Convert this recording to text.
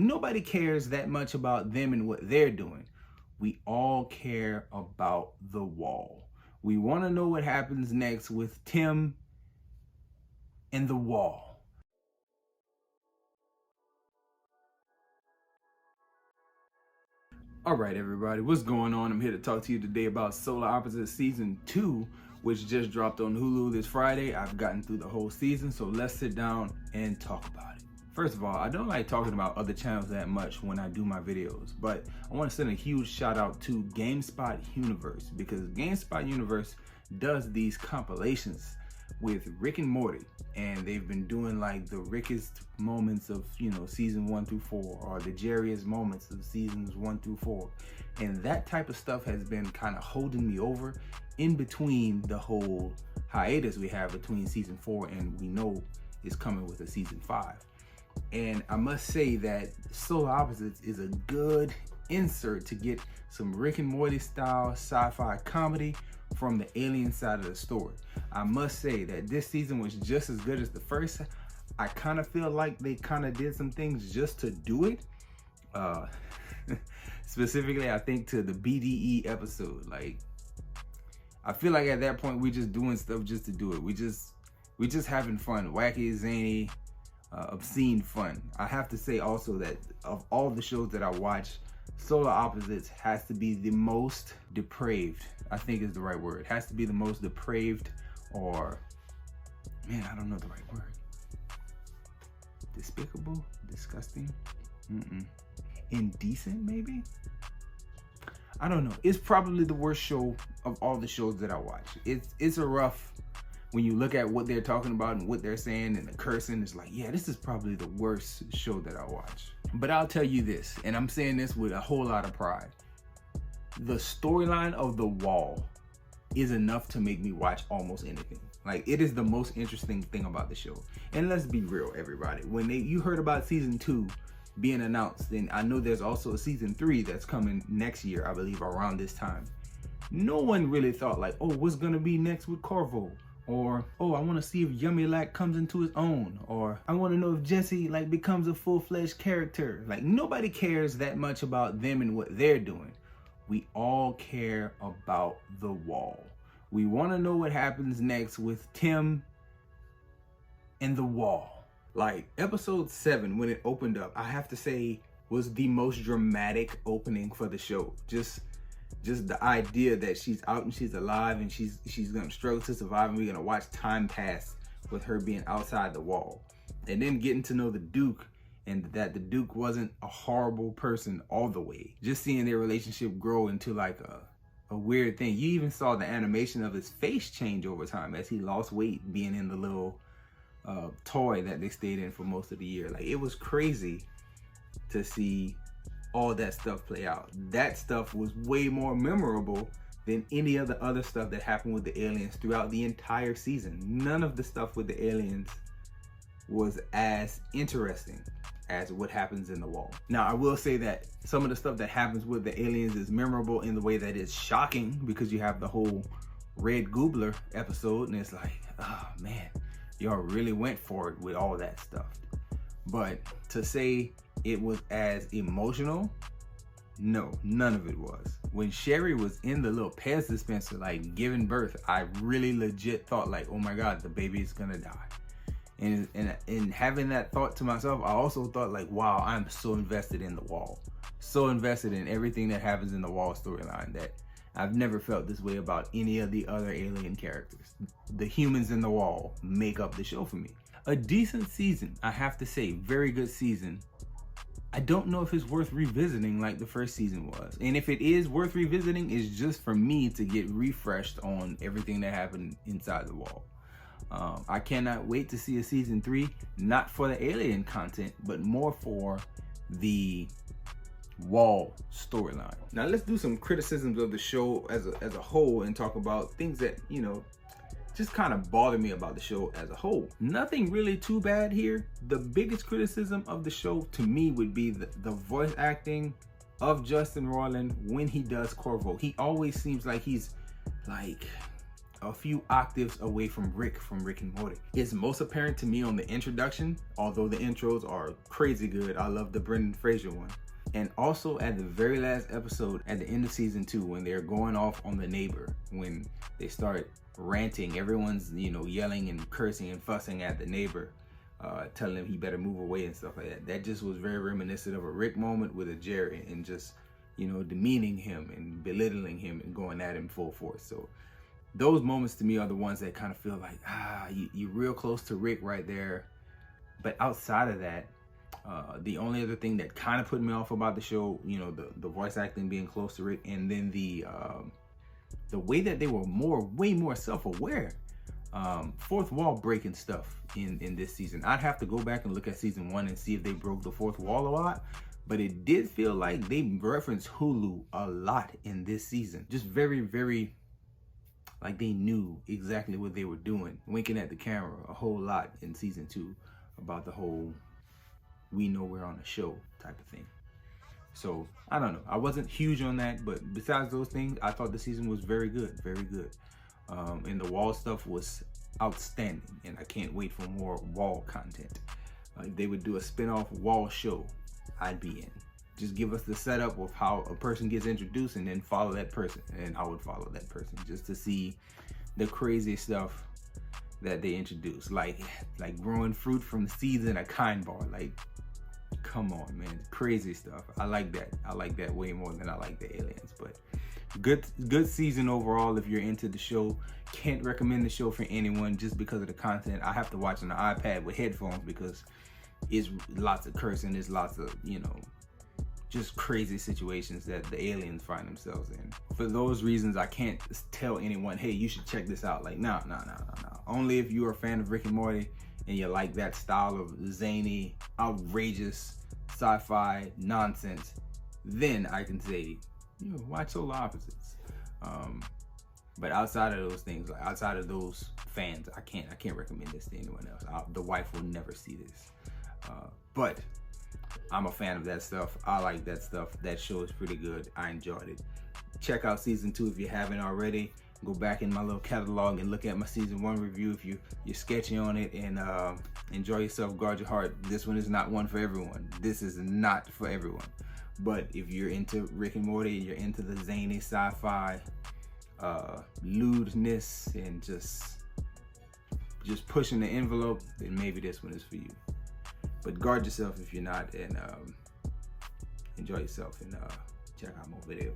Nobody cares that much about them and what they're doing. We all care about the wall. We want to know what happens next with Tim and the wall. All right, everybody, what's going on? I'm here to talk to you today about Solar Opposites Season 2, which just dropped on Hulu this Friday. I've gotten through the whole season, so let's sit down and talk about it. First of all, I don't like talking about other channels that much when I do my videos, but I want to send a huge shout out to GameSpot Universe, because GameSpot Universe does these compilations with Rick and Morty, and they've been doing like the Rickest moments of, season 1 through 4, or the Jerryest moments of seasons 1 through 4, and that type of stuff has been kind of holding me over in between the whole hiatus we have between season 4 and we know is coming with a season 5. And I must say that Solar Opposites is a good insert to get some Rick and Morty style sci-fi comedy from the alien side of the story. I must say that this season was just as good as the first. I kind of feel like they kind of did some things just to do it. Specifically, I think to the BDE episode. Like, I feel like at that point we just doing stuff just to do it. We just having fun, wacky, zany, obscene fun. I have to say also that of all the shows that I watch, Solar Opposites has to be the most depraved, I think is the right word. Has to be the most depraved, or, man, I don't know the right word. Despicable? Disgusting? Indecent, maybe? I don't know. It's probably the worst show of all the shows that I watch. It's a rough, when you look at what they're talking about and what they're saying and the cursing, it's like, yeah, this is probably the worst show that I watch. But I'll tell you this, and I'm saying this with a whole lot of pride. The storyline of the wall is enough to make me watch almost anything. Like, it is the most interesting thing about the show. And let's be real, everybody. When you heard about season 2 being announced, and I know there's also a season 3 that's coming next year, I believe around this time. No one really thought like, oh, what's gonna be next with Corvo? Or, oh, I want to see if Yummy Lack comes into his own. Or, I want to know if Jesse becomes a full-fledged character. Like, nobody cares that much about them and what they're doing. We all care about the wall. We want to know what happens next with Tim and the wall. Like, episode 7, when it opened up, I have to say was the most dramatic opening for the show. Just the idea that she's out and she's alive and she's gonna struggle to survive, and we're gonna watch time pass with her being outside the wall, and then getting to know the Duke, and that the Duke wasn't a horrible person all the way. Just seeing their relationship grow into like a weird thing. You even saw the animation of his face change over time as he lost weight, being in the little toy that they stayed in for most of the year. Like, it was crazy to see all that stuff play out. That stuff was way more memorable than any of the other stuff that happened with the aliens throughout the entire season. None of the stuff with the aliens was as interesting as what happens in the wall. Now, I will say that some of the stuff that happens with the aliens is memorable in the way that it's shocking, because you have the whole Red Goobler episode, and it's like, oh man, y'all really went for it with all that stuff. But to say it was as emotional, no, none of it was. When Sherry was in the little Pez dispenser, like giving birth, I really legit thought like, oh my God, the baby is gonna die. And having that thought to myself, I also thought like, wow, I'm so invested in the wall. So invested in everything that happens in the wall storyline that I've never felt this way about any of the other alien characters. The humans in the wall make up the show for me. A decent season, I have to say, very good season. I don't know if it's worth revisiting like the first season was. And if it is worth revisiting, it's just for me to get refreshed on everything that happened inside the wall. I cannot wait to see a season 3, not for the alien content, but more for the wall storyline. Now let's do some criticisms of the show as a whole, and talk about things that, just kind of bother me about the show as a whole. Nothing really too bad here. The biggest criticism of the show to me would be the voice acting of Justin Roiland when he does Corvo. He always seems like he's like, a few octaves away from Rick and Morty. It's most apparent to me on the introduction, although the intros are crazy good. I love the Brendan Fraser one. And also at the very last episode at the end of season 2, when they're going off on the neighbor, when they start ranting, everyone's, you know, yelling and cursing and fussing at the neighbor, telling him he better move away and stuff like that. That just was very reminiscent of a Rick moment with a Jerry, and just, you know, demeaning him and belittling him and going at him full force. So those moments to me are the ones that kind of feel like, you're real close to Rick right there. But outside of that, the only other thing that kind of put me off about the show, you know, the voice acting being close to Rick, and then the way that they were way more self-aware, fourth wall breaking stuff in this season. I'd have to go back and look at season 1 and see if they broke the fourth wall a lot, but it did feel like they referenced Hulu a lot in this season. Just very, very, like they knew exactly what they were doing, winking at the camera a whole lot in season 2 about the whole we know we're on a show type of thing. So I don't know, I wasn't huge on that, but besides those things, I thought the season was very good, very good. And the wall stuff was outstanding, and I can't wait for more wall content. If they would do a spin-off wall show, I'd be in. Just give us the setup of how a person gets introduced and then follow that person, and I would follow that person just to see the crazy stuff that they introduce, like growing fruit from the seeds in a kind bar. Like, come on, man, crazy stuff. I like that way more than I like the aliens. But good season overall. If you're into the show, can't recommend the show for anyone just because of the content. I have to watch on the iPad with headphones because it's lots of cursing, there's lots of, you know, just crazy situations that the aliens find themselves in. For those reasons, I can't tell anyone, hey, you should check this out. Like, no. Only if you're a fan of Rick and Morty and you like that style of zany, outrageous sci-fi nonsense, then I can say, you know, watch Solar Opposites. But outside of those things, like outside of those fans, I can't recommend this to anyone else. The wife will never see this. But I'm a fan of that stuff. I like that stuff. That show is pretty good. I enjoyed it. Check out season 2 if you haven't already. Go back in my little catalog and look at my season 1 review if you're sketchy on it, and enjoy yourself, guard your heart. This one is not one for everyone. This is not for everyone. But if you're into Rick and Morty, you're into the zany sci-fi, lewdness, and just pushing the envelope, then maybe this one is for you. But guard yourself if you're not, and enjoy yourself, and check out more videos.